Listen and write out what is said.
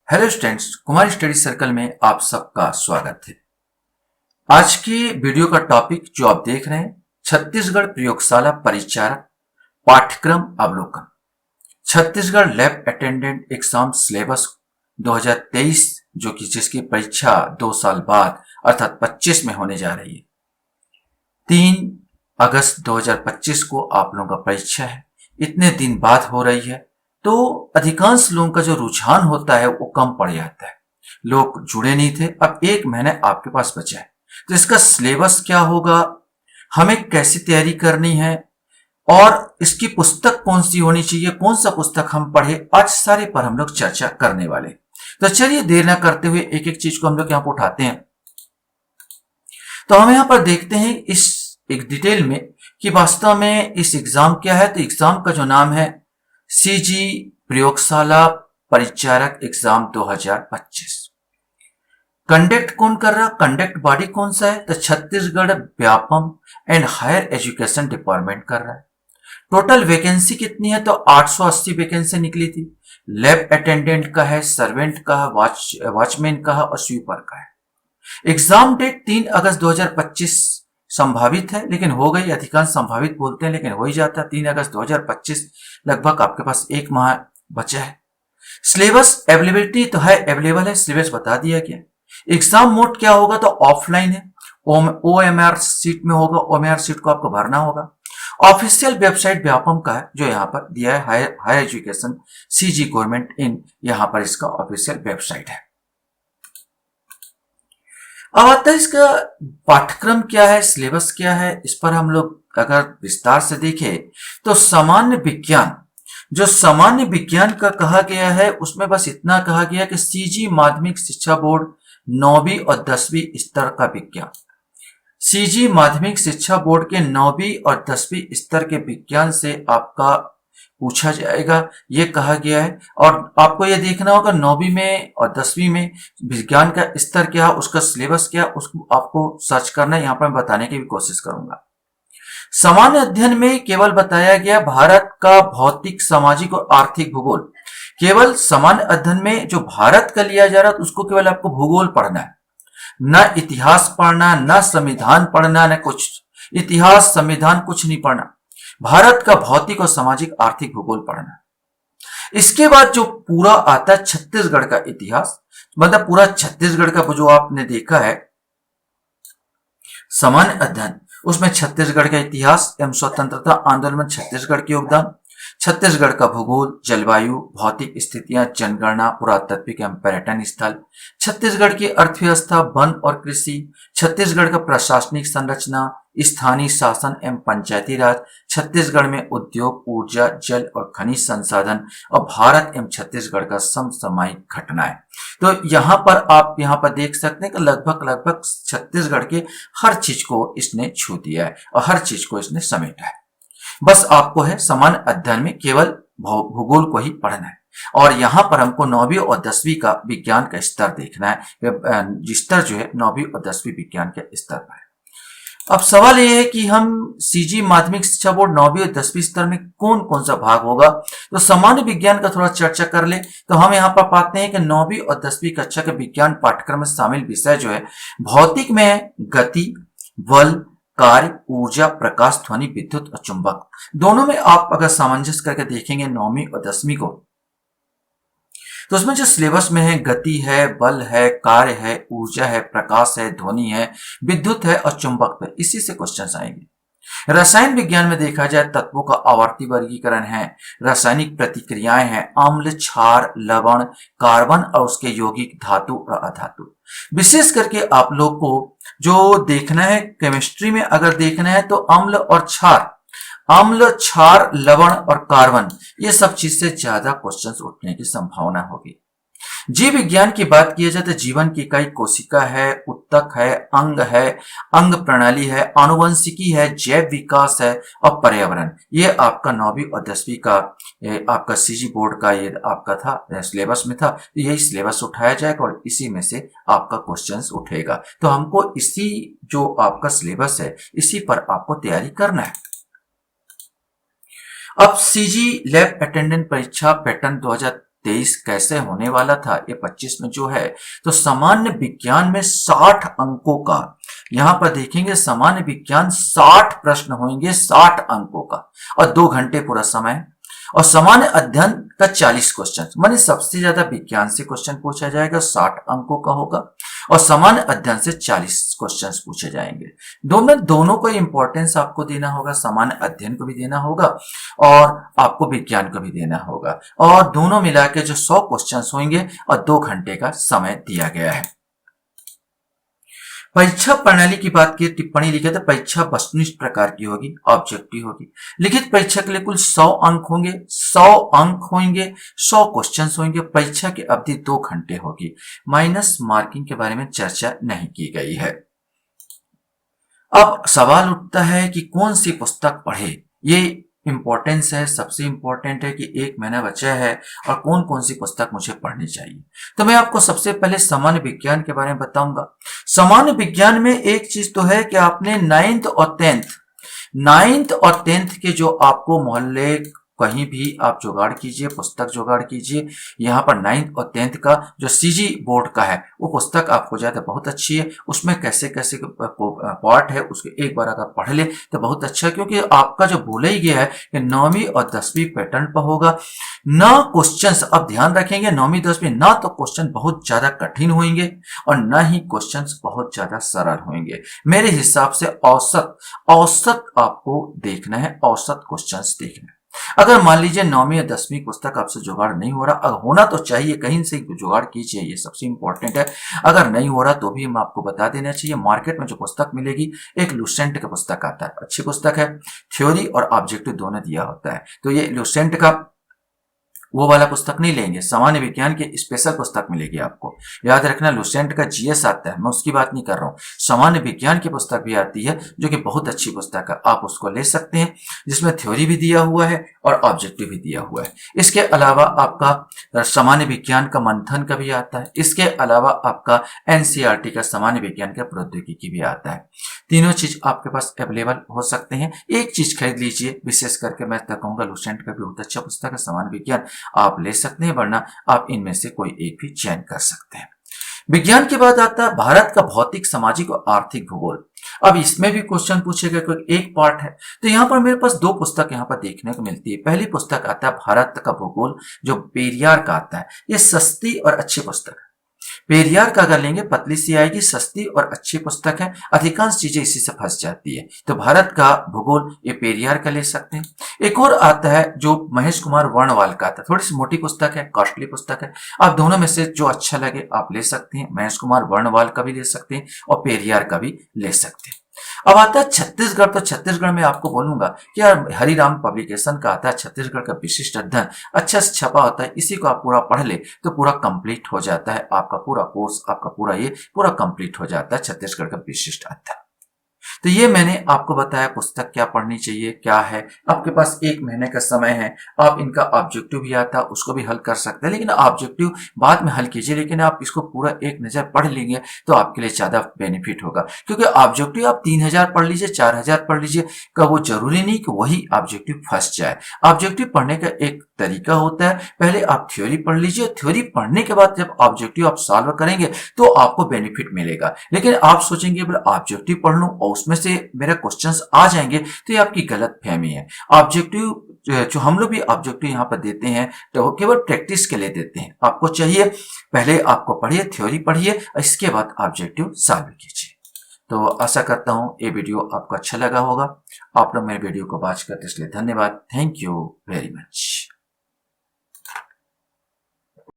Hello students, Kumar study circle में आप सबका स्वागत है। आज की वीडियो का टॉपिक जो आप देख रहे हैं, छत्तीसगढ़ प्रयोगशाला परिचारक पाठ्यक्रम अवलोकन। Chhattisgarh lab attendant exam syllabus 2023 जो कि जिसकी परीक्षा 2 साल बाद अर्थात 25 में होने जा रही है। 3 अगस्त 2025 को आप लोगों का परीक्षा है। इतने दिन बाद हो रही है तो अधिकांश लोगों का जो रुझान होता है वो कम पड़ जाता है। लोग जुड़े नहीं थे। अब 1 महीना आपके पास बचा है तो इसका सिलेबस क्या होगा, हमें कैसी तैयारी करनी है और इसकी पुस्तक कौन सी होनी चाहिए, कौन सा पुस्तक हम पढ़े, आज सारे पर हम लोग चर्चा करने वाले। तो चलिए देर ना करते हुए एक एक चीज को हम लोग यहाँ पर उठाते हैं। तो हम यहाँ पर देखते हैं इस एक डिटेल में कि वास्तव में इस एग्जाम क्या है। तो एग्जाम का जो नाम है सीजी प्रयोगशाला परिचारक एग्जाम 2025। कंडक्ट कौन कर रहा, कंडक्ट बॉडी कौन सा है, तो Chhattisgarh Vyapam and higher education department कर रहा है। टोटल वैकेंसी कितनी है, तो 880 वैकेंसी निकली थी। लैब अटेंडेंट का है, सर्वेंट का है, वॉचमैन का है और स्वीपर का है। एग्जाम डेट 3 अगस्त 2025 संभावित है, लेकिन हो गई। अधिकांश संभावित बोलते हैं लेकिन हो ही जाता है। 3 अगस्त 2025 लगभग आपके पास 1 माह बचा है। सिलेबस अवेलेबिलिटी तो है, अवेलेबल है, सिलेबस बता दिया गया। एग्जाम मोड क्या होगा, तो ऑफलाइन है, ओएमआर सीट में होगा। ओएमआर सीट को आपको भरना होगा। ऑफिशियल वेबसाइट व्यापम का है जो यहाँ पर दिया है, higher education CG government in, यहाँ पर इसका ऑफिशियल वेबसाइट है। अब आता है इसका पाठ्यक्रम क्या है, सिलेबस क्या है। इस पर हम लोग अगर विस्तार से देखें तो सामान्य विज्ञान, जो सामान्य विज्ञान का कहा गया है उसमें बस इतना कहा गया कि सीजी माध्यमिक शिक्षा बोर्ड 9वीं और 10वीं स्तर का विज्ञान, सीजी माध्यमिक शिक्षा बोर्ड के 9वीं और 10वीं स्तर के विज्ञान से आपका पूछा जाएगा, ये कहा गया है। और आपको ये देखना होगा 9वीं में और 10वीं में विज्ञान का स्तर क्या है, उसका सिलेबस क्या है, उसको आपको सर्च करना है। यहाँ पर मैं बताने की भी कोशिश करूंगा। सामान्य अध्ययन में केवल बताया गया भारत का भौतिक, सामाजिक और आर्थिक भूगोल। केवल सामान्य अध्ययन में जो भारत का लिया जा रहा है उसको केवल आपको भूगोल पढ़ना है, न इतिहास पढ़ना, न संविधान पढ़ना, न कुछ इतिहास संविधान कुछ नहीं पढ़ना। भारत का भौतिक और सामाजिक आर्थिक भूगोल पढ़ना। इसके बाद जो पूरा आता है छत्तीसगढ़ का इतिहास, मतलब पूरा छत्तीसगढ़ का जो आपने देखा है सामान्य अध्ययन, उसमें छत्तीसगढ़ का इतिहास एवं स्वतंत्रता आंदोलन में छत्तीसगढ़ के योगदान, छत्तीसगढ़ का भूगोल, जलवायु, भौतिक स्थितियां, जनगणना, पुरातात्विक एवं पर्यटन स्थल, छत्तीसगढ़ की अर्थव्यवस्था, वन और कृषि, छत्तीसगढ़ का प्रशासनिक संरचना, स्थानीय शासन एवं पंचायती राज, छत्तीसगढ़ में उद्योग, ऊर्जा, जल और खनिज संसाधन और भारत एवं छत्तीसगढ़ का समसामयिक घटनाएं। तो यहाँ पर आप यहाँ पर देख सकते हैं कि लगभग छत्तीसगढ़ के हर चीज को इसने छू दिया है और हर चीज को इसने समेटा है। बस आपको है सामान्य अध्ययन में केवल भूगोल को ही पढ़ना है और यहाँ पर हमको 9वीं और 10वीं का विज्ञान का स्तर देखना है। स्तर जो है 9वीं और 10वीं विज्ञान के स्तर पर है। अब सवाल यह है कि हम सीजी माध्यमिक शिक्षा बोर्ड 9वीं और 10वीं स्तर में कौन कौन सा भाग होगा, तो सामान्य विज्ञान का थोड़ा चर्चा कर ले तो हम यहाँ पर पाते हैं कि 9वीं और 10वीं कक्षा के विज्ञान पाठ्यक्रम में शामिल विषय जो है भौतिक में है गति, बल, कार्य, ऊर्जा, प्रकाश, ध्वनि, विद्युत और चुंबक। दोनों में आप अगर सामंजस्य करके देखेंगे 9वीं और 10वीं को, तो उसमें जो सिलेबस में है गति है, बल है, कार्य है, ऊर्जा है, प्रकाश है, ध्वनि है, विद्युत है और चुंबक है, इसी से क्वेश्चन आएंगे। रसायन विज्ञान में देखा जाए तत्वों का आवर्ती वर्गीकरण है, रासायनिक प्रतिक्रियाएं हैं, अम्ल, क्षार, लवण, कार्बन और उसके यौगिक, धातु और अधातु। विशेष करके आप लोग को जो देखना है केमिस्ट्री में, अगर देखना है तो अम्ल और क्षार, अम्ल, क्षार, लवण और कार्बन, ये सब चीज से ज्यादा क्वेश्चंस उठने की संभावना होगी। जीव विज्ञान की बात की जाए तो जीवन की इकाई कोशिका है, उत्तक है, अंग प्रणाली है, आनुवंशिकी है, जैव विकास है और पर्यावरण। ये आपका 9वीं और 10वीं का आपका सीजी बोर्ड का ये आपका था सिलेबस में था, तो यही सिलेबस उठाया जाएगा और इसी में से आपका क्वेश्चंस उठेगा। तो हमको इसी जो आपका सिलेबस है इसी पर आपको तैयारी करना है। अब सीजी लैब अटेंडेंट परीक्षा पैटर्न 23 कैसे होने वाला था, ये 25 में जो है, तो सामान्य विज्ञान में 60 अंकों का, यहां पर देखेंगे सामान्य विज्ञान 60 प्रश्न होंगे, 60 अंकों का, और 2 घंटे पूरा समय, और सामान्य अध्ययन का 40 क्वेश्चन, माने सबसे ज्यादा विज्ञान से क्वेश्चन पूछा जाएगा, 60 अंकों का होगा, और सामान्य अध्ययन से 40 क्वेश्चंस पूछे जाएंगे। दोनों को इंपॉर्टेंस आपको देना होगा, सामान्य अध्ययन को भी देना होगा और आपको विज्ञान को भी देना होगा, और दोनों मिला के जो 100 क्वेश्चंस होंगे और 2 घंटे का समय दिया गया है। परीक्षा प्रणाली की बात की, टिप्पणी लिखे तो परीक्षा वस्तुनिष्ठ प्रकार की होगी, ऑब्जेक्टिव होगी। लिखित परीक्षा के लिए कुल 100 अंक होंगे, 100 अंक होंगे, 100 क्वेश्चंस होंगे, परीक्षा की अवधि 2 घंटे होगी। माइनस मार्किंग के बारे में चर्चा नहीं की गई है। अब सवाल उठता है कि कौन सी पुस्तक पढ़े, ये इंपॉर्टेंस है, सबसे इंपॉर्टेंट है कि 1 महीना बचा है और कौन कौन सी पुस्तक मुझे पढ़नी चाहिए। तो मैं आपको सबसे पहले सामान्य विज्ञान के बारे में बताऊंगा। सामान्य विज्ञान में एक चीज तो है कि आपने 9th और 10th के जो आपको मोहल्ले कहीं भी आप जुगाड़ कीजिए, पुस्तक जुगाड़ कीजिए, यहाँ पर 9th और 10th का जो सीजी बोर्ड का है वो पुस्तक आपको जाए तो बहुत अच्छी है। उसमें कैसे कैसे पार्ट है उसको एक बार अगर पढ़ ले तो बहुत अच्छा है, क्योंकि आपका जो बोला ही गया है कि 9वीं और 10वीं पैटर्न पर होगा। ना क्वेश्चंस, अब ध्यान रखेंगे 9वीं 10वीं ना तो क्वेश्चन बहुत ज्यादा कठिन होंगे और ना ही क्वेश्चंस बहुत ज्यादा सरल होंगे। मेरे हिसाब से औसत आपको देखना है, औसत क्वेश्चंस देखना है। अगर मान लीजिए 9वीं या 10वीं पुस्तक आपसे जुगाड़ नहीं हो रहा, अगर होना तो चाहिए, कहीं से जुगाड़ कीजिए, ये सबसे इंपॉर्टेंट है। अगर नहीं हो रहा तो भी हम आपको बता देना चाहिए, मार्केट में जो पुस्तक मिलेगी एक लुसेंट का पुस्तक आता है, अच्छी पुस्तक है, थ्योरी और ऑब्जेक्टिव दोनों दिया होता है। तो ये लुसेंट का वो वाला पुस्तक नहीं लेंगे, सामान्य विज्ञान की स्पेशल पुस्तक मिलेगी आपको। याद रखना लुसेंट का जीएस आता है, मैं उसकी बात नहीं कर रहा हूँ, सामान्य विज्ञान की पुस्तक भी आती है जो कि बहुत अच्छी पुस्तक है, आप उसको ले सकते हैं, जिसमें थ्योरी भी दिया हुआ है और ऑब्जेक्टिव भी दिया हुआ है। इसके अलावा आपका सामान्य विज्ञान का मंथन का भी आता है, इसके अलावा आपका एनसीईआरटी का सामान्य विज्ञान का प्रौद्योगिकी भी आता है। तीनों चीज आपके पास अवेलेबल हो सकते हैं, एक चीज खरीद लीजिए, विशेष करके मैं कहूंगा लुसेंट का भी बहुत अच्छा पुस्तक है, सामान्य विज्ञान आप ले सकते हैं, वरना आप इनमें से कोई एक भी चयन कर सकते हैं। विज्ञान के बाद आता है भारत का भौतिक, सामाजिक और आर्थिक भूगोल। अब इसमें भी क्वेश्चन पूछेगा, कोई एक पार्ट है, तो यहाँ पर मेरे पास 2 पुस्तक यहाँ पर देखने को मिलती है। पहली पुस्तक आता है भारत का भूगोल, जो पेरियार का आता है, ये सस्ती और अच्छी पुस्तक है। पेरियार का अगर लेंगे पतली सी आएगी, सस्ती और अच्छी पुस्तक है, अधिकांश चीजें इसी से फंस जाती है। तो भारत का भूगोल ये पेरियार का ले सकते हैं। एक और आता है जो महेश कुमार वर्णवाल का आता है, थोड़ी सी मोटी पुस्तक है, कॉस्टली पुस्तक है, आप दोनों में से जो अच्छा लगे आप ले सकते हैं। महेश कुमार वर्णवाल का भी ले सकते हैं और पेरियार का भी ले सकते हैं। अब आता है छत्तीसगढ़, तो छत्तीसगढ़ में आपको बोलूंगा कि यार हरिराम पब्लिकेशन का आता है छत्तीसगढ़ का विशिष्ट अध्ययन, अच्छा से छपा होता है, इसी को आप पूरा पढ़ ले तो पूरा कंप्लीट हो जाता है, आपका पूरा कोर्स, आपका पूरा कंप्लीट हो जाता है छत्तीसगढ़ का विशिष्ट अध्ययन। तो ये मैंने आपको बताया पुस्तक क्या पढ़नी चाहिए, क्या है। आपके पास 1 महीने का समय है, आप इनका ऑब्जेक्टिव भी आता है उसको भी हल कर सकते हैं, लेकिन ऑब्जेक्टिव बाद में हल कीजिए, लेकिन आप इसको पूरा एक नजर पढ़ लेंगे तो आपके लिए ज्यादा बेनिफिट होगा। क्योंकि ऑब्जेक्टिव आप 3000 पढ़ लीजिए, 4000 पढ़ लीजिए, का वो जरूरी नहीं कि वही ऑब्जेक्टिव फंस जाए। ऑब्जेक्टिव पढ़ने का एक तरीका होता है, पहले आप थ्योरी पढ़ लीजिए, थ्योरी पढ़ने के बाद जब ऑब्जेक्टिव आप सॉल्व करेंगे तो आपको बेनिफिट मिलेगा। लेकिन आप सोचेंगे बोले ऑब्जेक्टिव पढ़ लूं और उसमें से मेरा क्वेश्चंस आ जाएंगे, तो ये आपकी गलत फहमी है। ऑब्जेक्टिव जो हम लोग भी ऑब्जेक्टिव यहाँ पर देते हैं तो केवल प्रैक्टिस के लिए देते हैं। आपको चाहिए पहले आपको पढ़िए, थ्योरी पढ़िए, इसके बाद ऑब्जेक्टिव सॉल्व कीजिए। तो आशा करता हूँ ये वीडियो आपको अच्छा लगा होगा। आप लोग मेरे वीडियो को वॉच करते इसलिए धन्यवाद। Thank you very much.